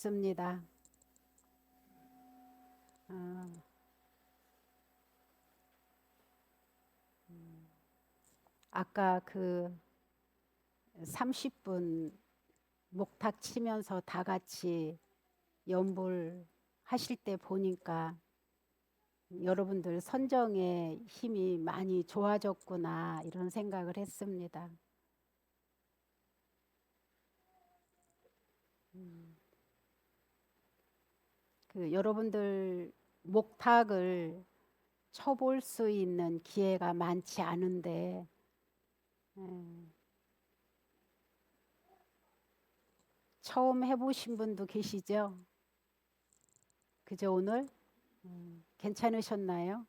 싶습니다. 아까 그 30분 목탁 치면서 다 같이 연불 하실 때 보니까 여러분들 선정의 힘이 많이 좋아졌구나 이런 생각을 했습니다. 그 여러분들 목탁을 쳐볼 수 있는 기회가 많지 않은데 처음 해보신 분도 계시죠? 그죠 오늘? 괜찮으셨나요?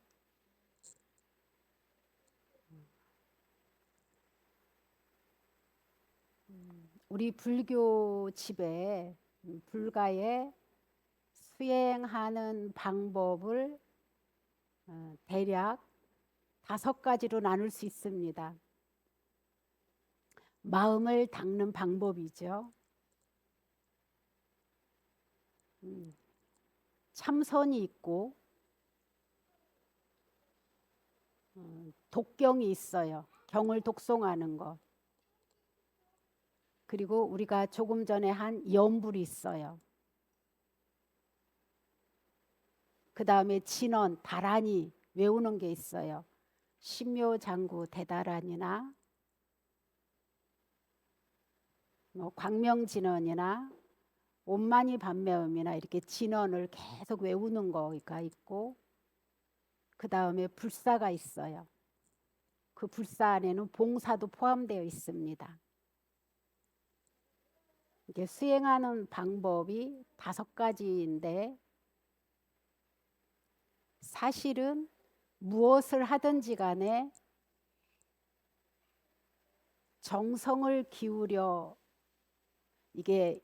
우리 불교 집에 불가에 수행하는 방법을 대략 5가지로 나눌 수 있습니다. 마음을 닦는 방법이죠. 참선이 있고 독경이 있어요. 경을 독송하는 것. 그리고 우리가 조금 전에 한 염불이 있어요. 그 다음에 진언, 다란이 외우는 게 있어요. 신묘장구 대다란이나 광명진언이나 온만이 반매음이나 이렇게 진언을 계속 외우는 거가 있고 그 다음에 불사가 있어요. 그 불사 안에는 봉사도 포함되어 있습니다. 이게 수행하는 방법이 5가지인데 사실은 무엇을 하든지 간에 정성을 기울여 이게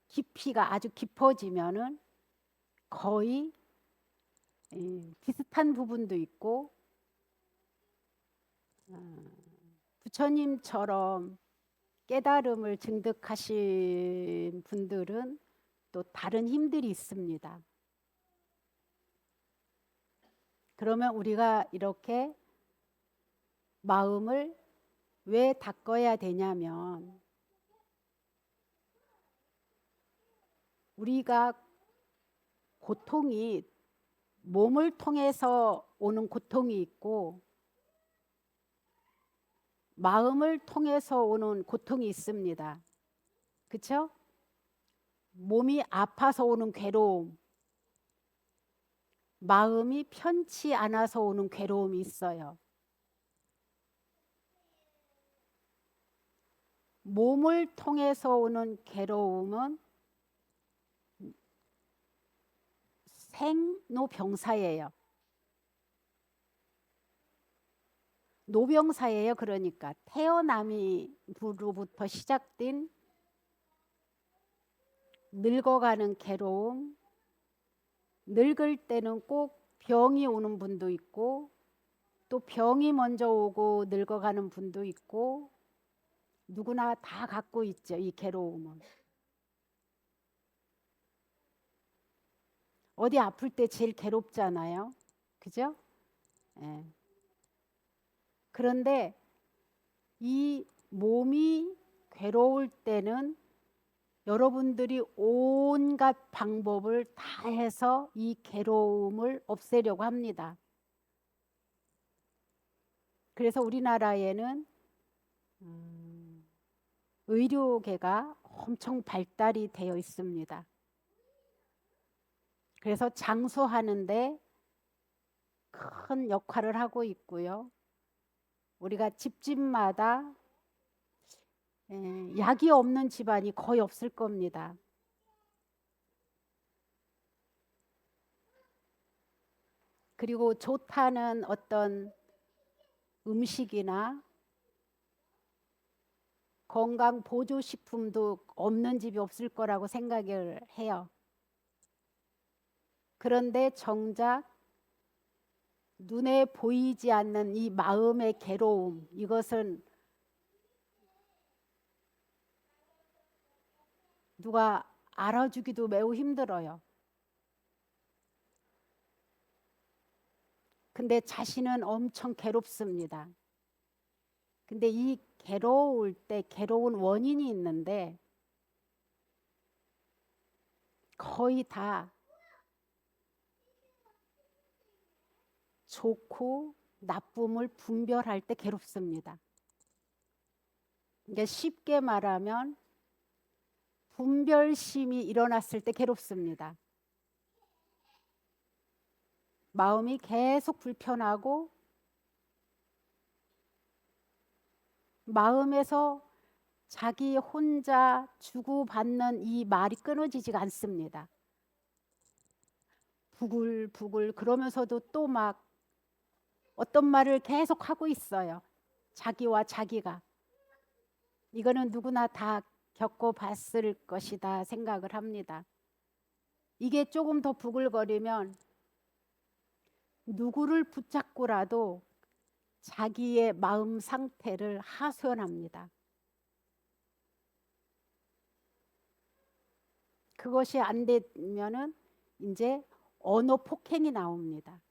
깊이가 아주 깊어지면은 거의 비슷한 부분도 있고 부처님처럼 깨달음을 증득하신 분들은 또 다른 힘들이 있습니다. 그러면 우리가 이렇게 마음을 왜 닦아야 되냐면 우리가 고통이 몸을 통해서 오는 고통이 있고 마음을 통해서 오는 고통이 있습니다. 그렇죠? 몸이 아파서 오는 괴로움, 마음이 편치 않아서 오는 괴로움이 있어요. 몸을 통해서 오는 괴로움은 생로병사예요. 노병사예요. 그러니까 태어남으로부터 시작된 늙어가는 괴로움, 늙을 때는 꼭 병이 오는 분도 있고 또 병이 먼저 오고 늙어가는 분도 있고 누구나 다 갖고 있죠. 이 괴로움은. 어디 아플 때 제일 괴롭잖아요. 그죠? 예. 그런데 이 몸이 괴로울 때는 여러분들이 온갖 방법을 다 해서 이 괴로움을 없애려고 합니다. 그래서 우리나라에는 의료계가 엄청 발달이 되어 있습니다. 그래서 장수하는데 큰 역할을 하고 있고요. 우리가 집집마다 약이 없는 집안이 거의 없을 겁니다. 그리고 좋다는 어떤 음식이나 건강 보조식품도 없는 집이 없을 거라고 생각을 해요. 그런데 정작 눈에 보이지 않는 이 마음의 괴로움, 이것은 누가 알아주기도 매우 힘들어요. 근데 자신은 엄청 괴롭습니다. 근데 이 괴로울 때 괴로운 원인이 있는데 거의 다 좋고 나쁨을 분별할 때 괴롭습니다. 그러니까 쉽게 말하면 분별심이 일어났을 때 괴롭습니다. 마음이 계속 불편하고 마음에서 자기 혼자 주고받는 이 말이 끊어지지가 않습니다. 부글부글 그러면서도 또 막 어떤 말을 계속 하고 있어요. 자기와 자기가. 이거는 누구나 다 겪어봤을 것이다 생각을 합니다. 이게 조금 더 부글거리면 누구를 붙잡고라도 자기의 마음 상태를 하소연합니다. 그것이 안 되면은 이제 언어 폭행이 나옵니다.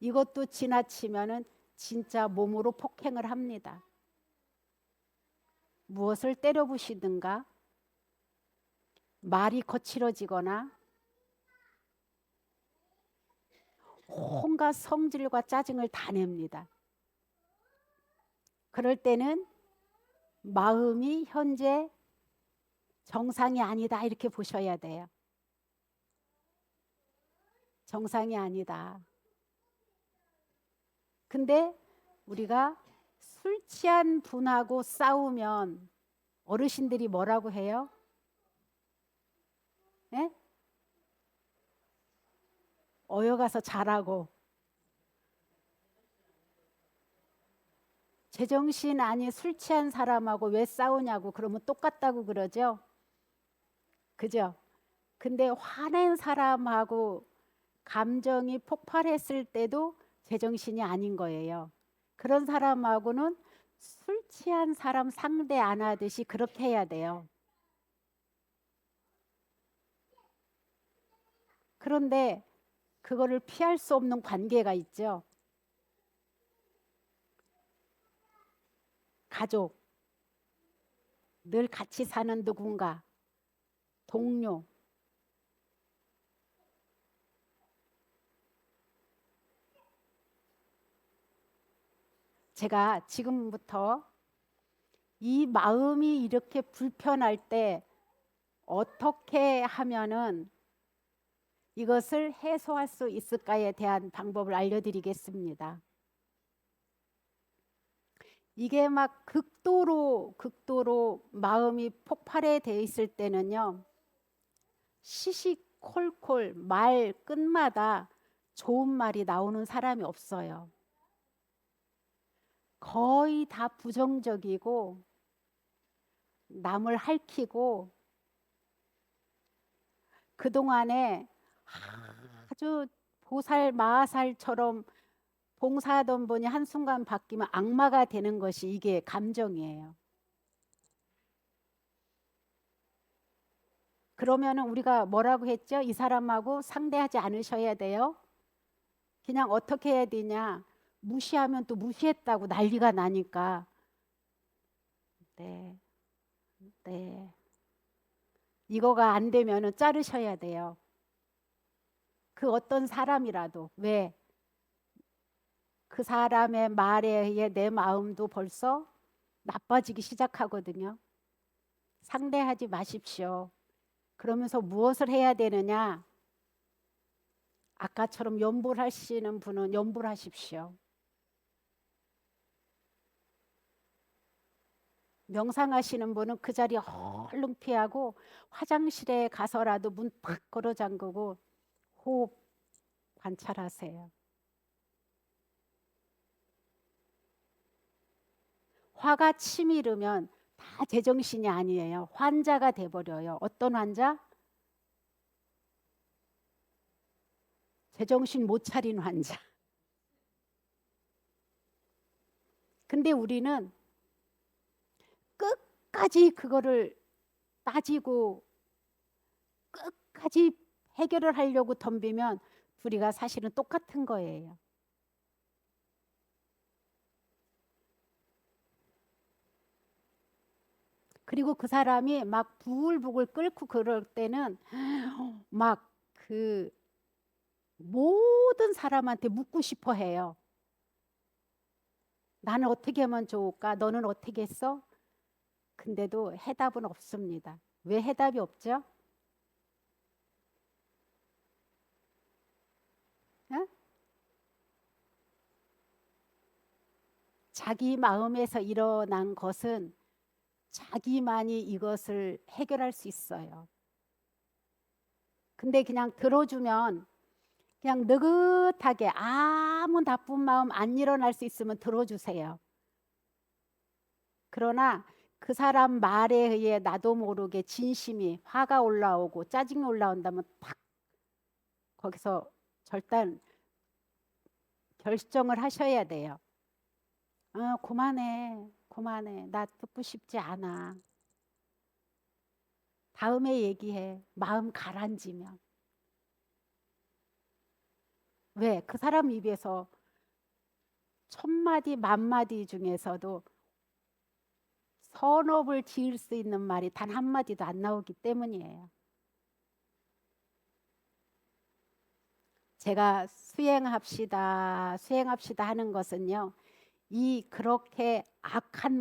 이것도 지나치면은 진짜 몸으로 폭행을 합니다. 무엇을 때려부시든가 말이 거칠어지거나 온갖 성질과 짜증을 다 냅니다. 그럴 때는 마음이 현재 정상이 아니다 이렇게 보셔야 돼요. 정상이 아니다. 근데 우리가 술 취한 분하고 싸우면 어르신들이 뭐라고 해요? 예? 어여가서 자라고. 제정신 아닌 술 취한 사람하고 왜 싸우냐고 그러면 똑같다고 그러죠. 그죠? 근데 화낸 사람하고 감정이 폭발했을 때도 제정신이 아닌 거예요. 그런 사람하고는 술 취한 사람 상대 안 하듯이 그렇게 해야 돼요. 그런데 그거를 피할 수 없는 관계가 있죠. 가족, 늘 같이 사는 누군가, 동료. 제가 지금부터 이 마음이 이렇게 불편할 때 어떻게 하면은 이것을 해소할 수 있을까에 대한 방법을 알려드리겠습니다. 이게 막 극도로 마음이 폭발해 돼 있을 때는요. 시시콜콜 말 끝마다 좋은 말이 나오는 사람이 없어요. 거의 다 부정적이고 남을 핥히고 그동안에 아주 보살 마살처럼 봉사하던 분이 한순간 바뀌면 악마가 되는 것이 이게 감정이에요. 그러면은 우리가 뭐라고 했죠? 이 사람하고 상대하지 않으셔야 돼요. 그냥 어떻게 해야 되냐? 무시하면 또 무시했다고 난리가 나니까. 네, 네. 이거가 안 되면은 자르셔야 돼요. 그 어떤 사람이라도. 왜? 그 사람의 말에 의해 내 마음도 벌써 나빠지기 시작하거든요. 상대하지 마십시오. 그러면서 무엇을 해야 되느냐? 아까처럼 염불하시는 분은 염불하십시오. 명상하시는 분은 그 자리 얼른 피하고 화장실에 가서라도 문 탁 걸어 잠그고 호흡 관찰하세요. 화가 치밀으면 다 제정신이 아니에요. 환자가 돼버려요. 어떤 환자? 제정신 못 차린 환자. 근데 우리는 끝까지 그거를 따지고 가지 해결을 하려고 덤비면 둘이가 사실은 똑같은 거예요. 그리고 그 사람이 막 부글부글 끓고 그럴 때는 막 그 모든 사람한테 묻고 싶어 해요. 나는 어떻게 하면 좋을까? 너는 어떻게 했어? 근데도 해답은 없습니다. 왜 해답이 없죠? 어? 자기 마음에서 일어난 것은 자기만이 이것을 해결할 수 있어요. 근데 그냥 들어주면 그냥 느긋하게 아무 나쁜 마음 안 일어날 수 있으면 들어주세요. 그러나 그 사람 말에 의해 나도 모르게 진심이 화가 올라오고 짜증이 올라온다면 탁 거기서 절단 결정을 하셔야 돼요. 그만해, 그만해. 나 듣고 싶지 않아. 다음에 얘기해. 마음 가라앉으면. 왜? 그 사람 입에서 천마디 만마디 중에서도 선업을 지을 수 있는 말이 단 한마디도 안 나오기 때문이에요. 제가 수행합시다, 수행합시다 하는 것은요. 이 그렇게 악한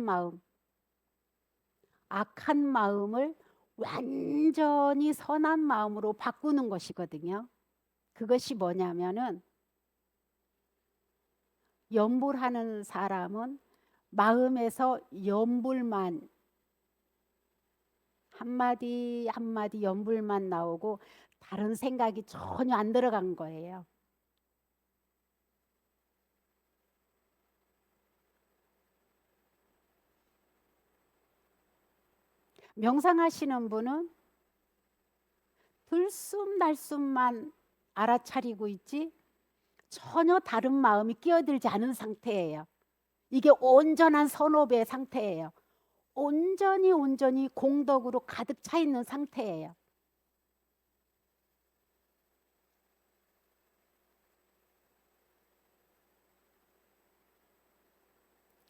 마음을 완전히 선한 마음으로 바꾸는 것이거든요. 그것이 뭐냐면은 염불하는 사람은 마음에서 염불만 한마디 한마디 염불만 나오고 다른 생각이 전혀 안 들어간 거예요. 명상하시는 분은 들숨날숨만 알아차리고 있지 전혀 다른 마음이 끼어들지 않은 상태예요. 이게 온전한 선업의 상태예요. 온전히 공덕으로 가득 차 있는 상태예요.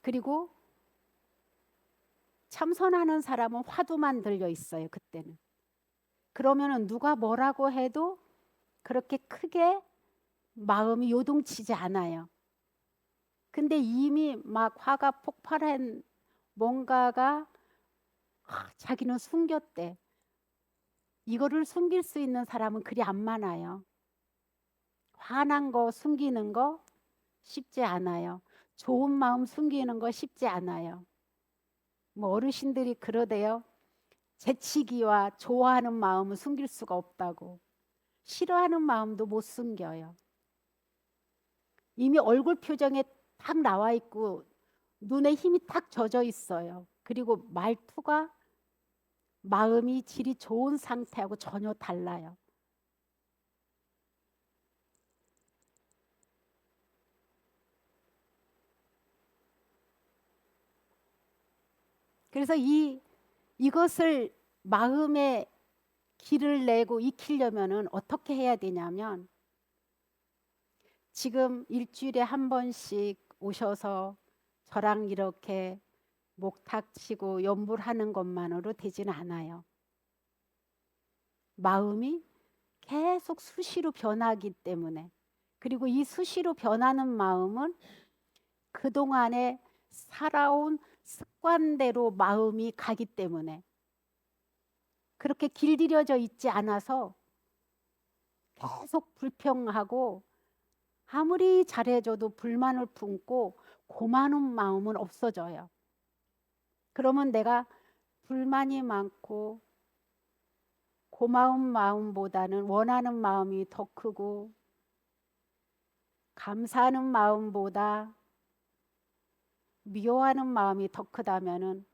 그리고 참선하는 사람은 화두만 들려 있어요. 그때는. 그러면은 누가 뭐라고 해도 그렇게 크게 마음이 요동치지 않아요. 근데 이미 막 화가 폭발한 뭔가가 자기는 숨겼대. 이거를 숨길 수 있는 사람은 그리 안 많아요. 화난 거 숨기는 거 쉽지 않아요. 좋은 마음 숨기는 거 쉽지 않아요. 뭐 어르신들이 그러대요. 재치기와 좋아하는 마음은 숨길 수가 없다고. 싫어하는 마음도 못 숨겨요. 이미 얼굴 표정에 딱 나와 있고 눈에 힘이 탁 젖어 있어요. 그리고 말투가 마음이 질이 좋은 상태하고 전혀 달라요. 그래서 이것을 마음에 길을 내고 익히려면은 어떻게 해야 되냐면 지금 일주일에 한 번씩 오셔서 저랑 이렇게 목탁 치고 염불하는 것만으로 되지는 않아요. 마음이 계속 수시로 변하기 때문에 그리고 이 수시로 변하는 마음은 그동안에 살아온 습관대로 마음이 가기 때문에 그렇게 길들여져 있지 않아서 계속 불평하고 아무리 잘해줘도 불만을 품고 고마운 마음은 없어져요. 그러면 내가 불만이 많고 고마운 마음보다는 원하는 마음이 더 크고 감사하는 마음보다 미워하는 마음이 더 크다면은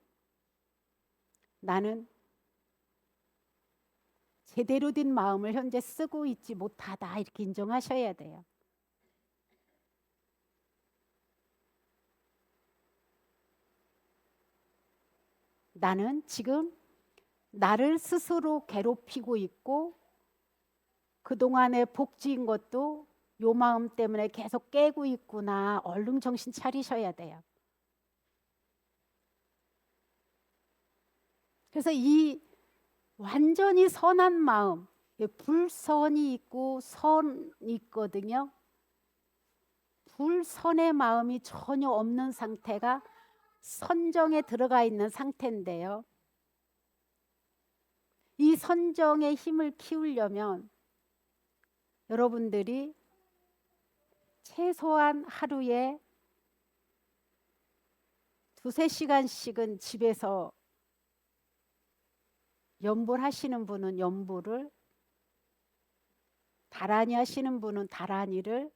나는 제대로 된 마음을 현재 쓰고 있지 못하다 이렇게 인정하셔야 돼요. 나는 지금 나를 스스로 괴롭히고 있고 그동안에 복지인 것도 요 마음 때문에 계속 깨고 있구나. 얼른 정신 차리셔야 돼요. 그래서 이 완전히 선한 마음, 불선이 있고 선이 있거든요. 불선의 마음이 전혀 없는 상태가 선정에 들어가 있는 상태인데요. 이 선정의 힘을 키우려면 여러분들이 최소한 하루에 2~3시간씩은 집에서 연불 하시는 분은 연불을, 다라니 하시는 분은 다라니를,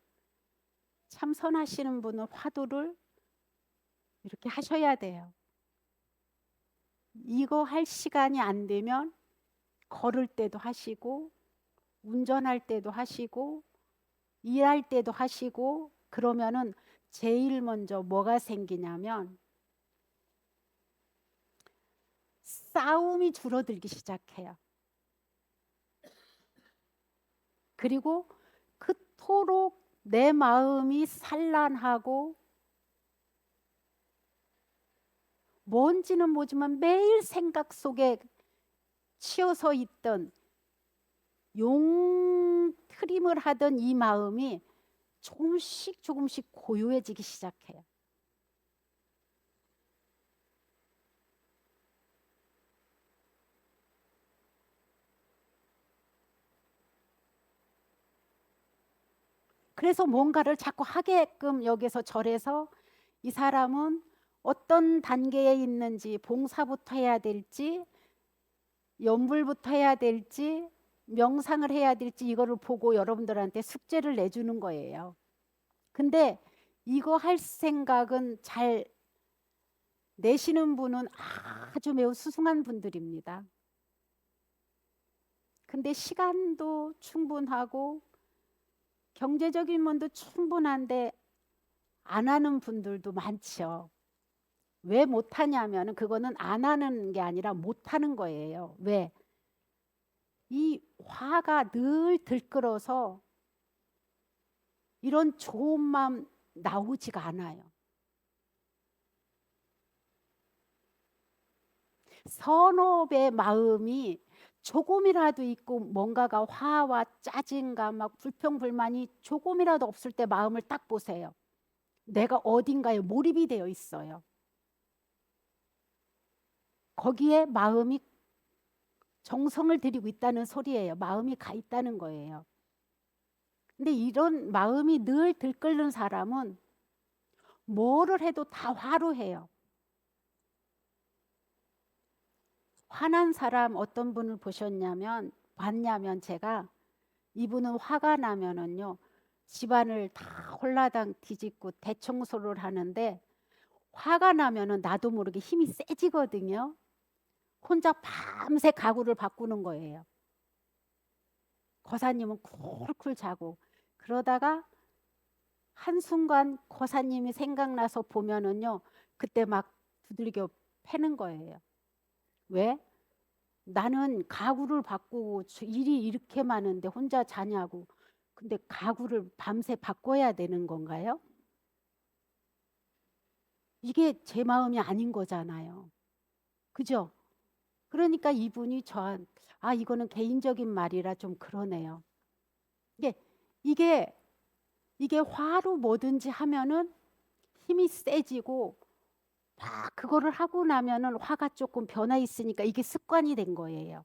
참선하시는 분은 화두를 이렇게 하셔야 돼요. 이거 할 시간이 안 되면 걸을 때도 하시고 운전할 때도 하시고 일할 때도 하시고, 그러면은 제일 먼저 뭐가 생기냐면 싸움이 줄어들기 시작해요. 그리고 그토록 내 마음이 산란하고 뭔지는 모르지만 매일 생각 속에 치여서 있던 용트림을 하던 이 마음이 조금씩 조금씩 고요해지기 시작해요. 그래서 뭔가를 자꾸 하게끔 여기서 절에서 이 사람은 어떤 단계에 있는지, 봉사부터 해야 될지 연불부터 해야 될지 명상을 해야 될지 이거를 보고 여러분들한테 숙제를 내주는 거예요. 근데 이거 할 생각은 잘 내시는 분은 아주 매우 수승한 분들입니다. 근데 시간도 충분하고 경제적인 면도 충분한데 안 하는 분들도 많죠. 왜 못하냐면 그거는 안 하는 게 아니라 못하는 거예요. 왜? 이 화가 늘 들끓어서 이런 좋은 마음 나오지가 않아요. 선업의 마음이 조금이라도 있고 뭔가가 화와 짜증감, 막 불평불만이 조금이라도 없을 때 마음을 딱 보세요. 내가 어딘가에 몰입이 되어 있어요. 거기에 마음이 정성을 들이고 있다는 소리예요. 마음이 가 있다는 거예요. 근데 이런 마음이 늘 들끓는 사람은 뭐를 해도 다 화로해요. 화난 사람 어떤 분을 봤냐면 제가 이분은 화가 나면은요 집안을 다 홀라당 뒤집고 대청소를 하는데 화가 나면은 나도 모르게 힘이 세지거든요. 혼자 밤새 가구를 바꾸는 거예요. 거사님은 쿨쿨 자고 그러다가 한순간 거사님이 생각나서 보면은요 그때 막 두들겨 패는 거예요. 왜? 나는 가구를 바꾸고 일이 이렇게 많은데 혼자 자냐고. 근데 가구를 밤새 바꿔야 되는 건가요? 이게 제 마음이 아닌 거잖아요. 그죠? 그러니까 이분이 이거는 개인적인 말이라 좀 그러네요. 이게 이게 이게 화로 뭐든지 하면은 힘이 세지고 막 그거를 하고 나면은 화가 조금 변화 있으니까 이게 습관이 된 거예요.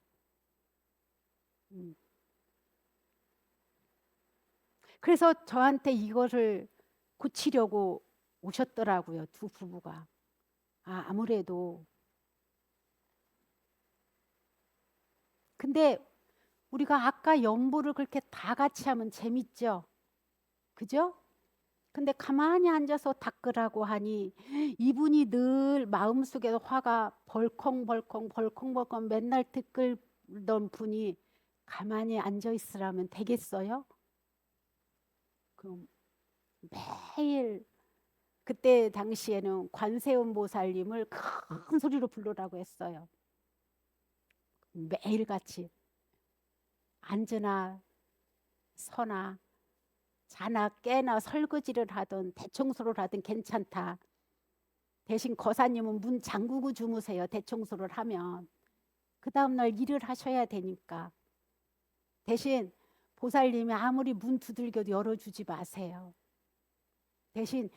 그래서 저한테 이거를 고치려고 오셨더라고요. 두 부부가. 아무래도. 근데 우리가 아까 연보를 그렇게 다 같이 하면 재밌죠. 그죠? 근데 가만히 앉아서 닦으라고 하니 이분이 늘 마음속에 화가 벌컹벌컹 맨날 뜯끌던 분이 가만히 앉아 있으라면 되겠어요? 그럼 매일 그때 당시에는 관세음 보살님을 큰 소리로 부르라고 했어요. 매일같이 앉으나 서나 자나 깨나 설거지를 하든 대청소를 하든 괜찮다. 대신 거사님은 문 잠그고 주무세요. 대청소를 하면. 그 다음날 일을 하셔야 되니까. 대신 보살님이 아무리 문 두들겨도 열어주지 마세요. 대신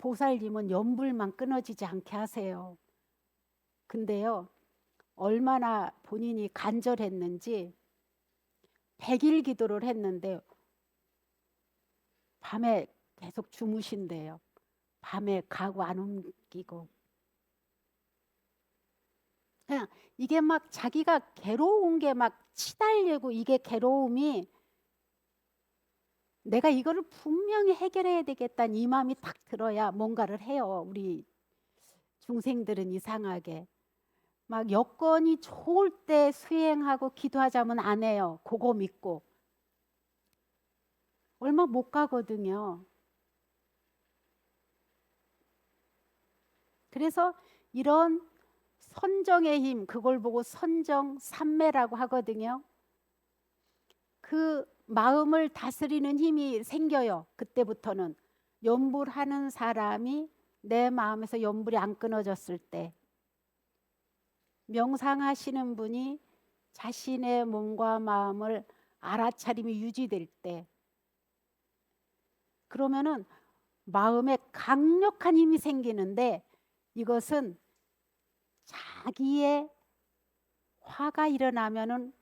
보살님은 연불만 끊어지지 않게 하세요. 근데요, 얼마나 본인이 간절했는지 100일 기도를 했는데 밤에 계속 주무신대요. 밤에 가구 안 옮기고. 그냥 이게 막 자기가 괴로운 게 막 치달리고, 이게 괴로움이 내가 이거를 분명히 해결해야 되겠다는 이 마음이 딱 들어야 뭔가를 해요. 우리 중생들은 이상하게 막 여건이 좋을 때 수행하고 기도하자면 안 해요. 그거 믿고 얼마 못 가거든요. 그래서 이런 선정의 힘, 그걸 보고 선정 삼매라고 하거든요. 그 마음을 다스리는 힘이 생겨요. 그때부터는 염불하는 사람이 내 마음에서 염불이 안 끊어졌을 때, 명상하시는 분이 자신의 몸과 마음을 알아차림이 유지될 때, 그러면은 마음에 강력한 힘이 생기는데, 이것은 자기의 화가 일어나면은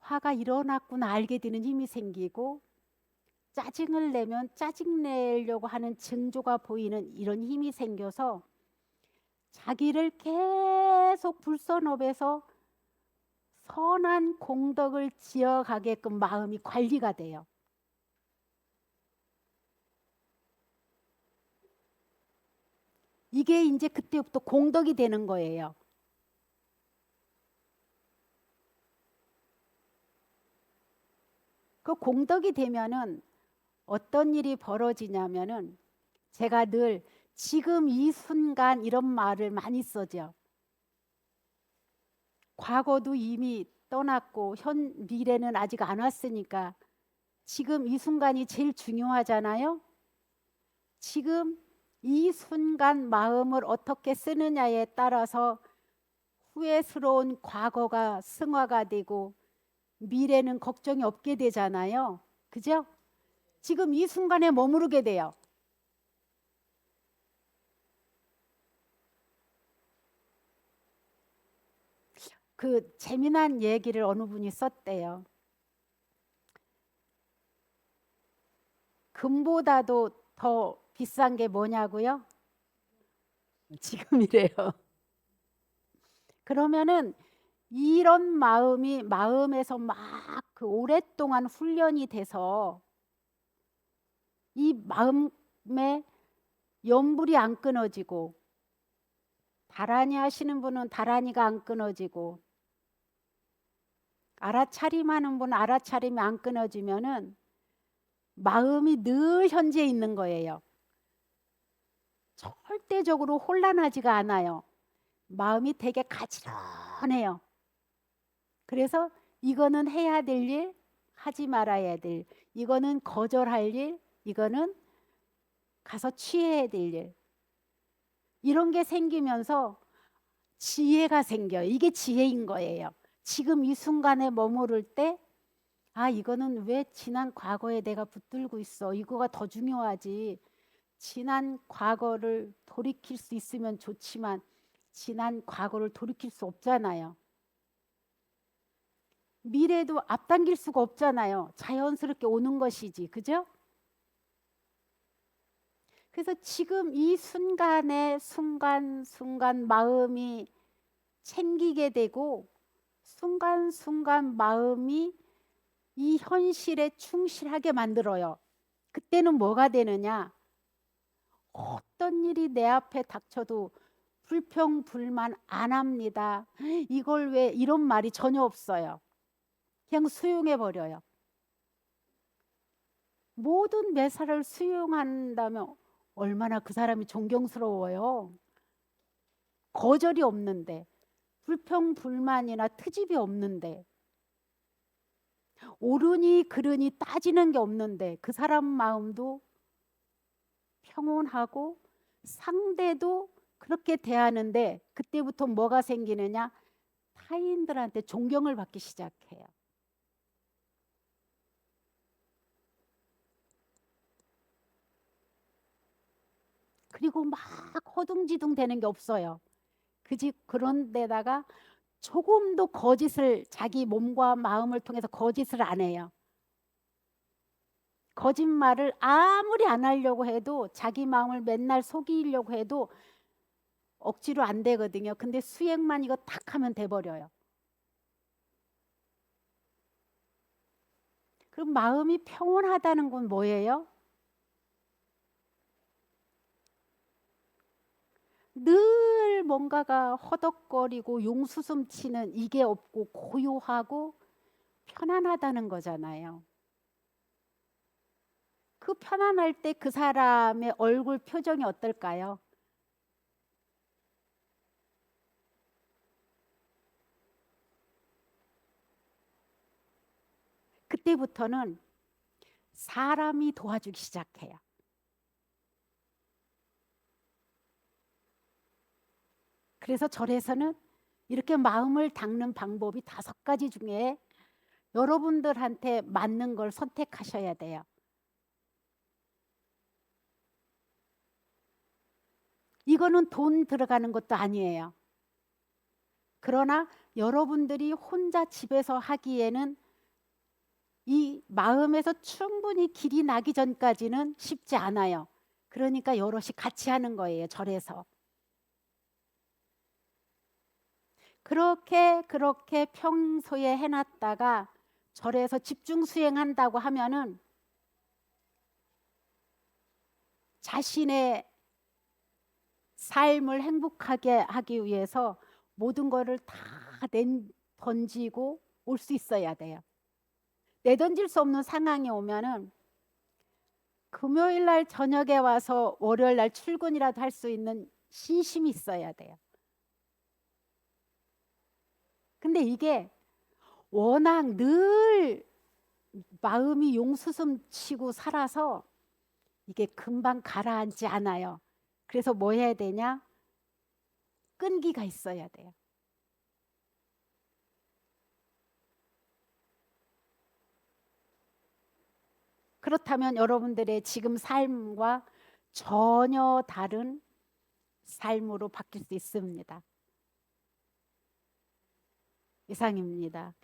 화가 일어났구나 알게 되는 힘이 생기고, 짜증을 내면 짜증 내려고 하는 징조가 보이는 이런 힘이 생겨서 자기를 계속 불선업에서 선한 공덕을 지어가게끔 마음이 관리가 돼요. 이게 이제 그때부터 공덕이 되는 거예요. 그 공덕이 되면은 어떤 일이 벌어지냐면은, 제가 늘 지금 이 순간 이런 말을 많이 써죠. 과거도 이미 떠났고 미래는 아직 안 왔으니까 지금 이 순간이 제일 중요하잖아요. 지금 이 순간 마음을 어떻게 쓰느냐에 따라서 후회스러운 과거가 승화가 되고 미래는 걱정이 없게 되잖아요. 그죠? 지금 이 순간에 머무르게 돼요. 그 재미난 얘기를 어느 분이 썼대요. 금보다도 더 비싼 게 뭐냐고요? 지금이래요. 그러면은 이런 마음이 마음에서 막 그 오랫동안 훈련이 돼서 이 마음에 염불이 안 끊어지고, 다라니 하시는 분은 다라니가 안 끊어지고, 알아차림하는 분은 알아차림이 안 끊어지면은 마음이 늘 현재에 있는 거예요. 절대적으로 혼란하지가 않아요. 마음이 되게 가지런해요. 그래서 이거는 해야 될 일, 하지 말아야 될 일, 이거는 거절할 일, 이거는 가서 취해야 될 일, 이런 게 생기면서 지혜가 생겨요. 이게 지혜인 거예요. 지금 이 순간에 머무를 때, 아, 이거는 왜 지난 과거에 내가 붙들고 있어? 이거가 더 중요하지. 지난 과거를 돌이킬 수 있으면 좋지만 지난 과거를 돌이킬 수 없잖아요. 미래도 앞당길 수가 없잖아요. 자연스럽게 오는 것이지. 그죠? 그래서 지금 이 순간에 순간순간 마음이 챙기게 되고, 순간순간 마음이 이 현실에 충실하게 만들어요. 그때는 뭐가 되느냐? 어떤 일이 내 앞에 닥쳐도 불평 불만 안 합니다. 이걸 왜, 이런 말이 전혀 없어요. 그냥 수용해 버려요. 모든 매사를 수용한다면 얼마나 그 사람이 존경스러워요. 거절이 없는데, 불평 불만이나 트집이 없는데, 옳으니 그르니 따지는 게 없는데 그 사람 마음도 평온하고 상대도 그렇게 대하는데 그때부터 뭐가 생기느냐? 타인들한테 존경을 받기 시작해요. 그리고 막 허둥지둥 되는 게 없어요. 그런 데다가 조금도 거짓을 자기 몸과 마음을 통해서 거짓을 안 해요. 거짓말을 아무리 안 하려고 해도 자기 마음을 맨날 속이려고 해도 억지로 안 되거든요. 근데 수행만 이거 딱 하면 돼버려요. 그럼 마음이 평온하다는 건 뭐예요? 늘 뭔가가 허덕거리고 용수숨치는 이게 없고 고요하고 편안하다는 거잖아요. 그 편안할 때 그 사람의 얼굴 표정이 어떨까요? 그때부터는 사람이 도와주기 시작해요. 그래서 절에서는 이렇게 마음을 닦는 방법이 5가지 중에 여러분들한테 맞는 걸 선택하셔야 돼요. 이거는 돈 들어가는 것도 아니에요. 그러나 여러분들이 혼자 집에서 하기에는 이 마음에서 충분히 길이 나기 전까지는 쉽지 않아요. 그러니까 여럿이 같이 하는 거예요. 절에서. 그렇게 평소에 해놨다가 절에서 집중 수행한다고 하면은 자신의 삶을 행복하게 하기 위해서 모든 거를 다 던지고 올 수 있어야 돼요. 내던질 수 없는 상황이 오면은 금요일 날 저녁에 와서 월요일 날 출근이라도 할 수 있는 신심이 있어야 돼요. 근데 이게 워낙 늘 마음이 용수숨치고 살아서 이게 금방 가라앉지 않아요. 그래서 뭐 해야 되냐? 끈기가 있어야 돼요. 그렇다면 여러분들의 지금 삶과 전혀 다른 삶으로 바뀔 수 있습니다. 이상입니다.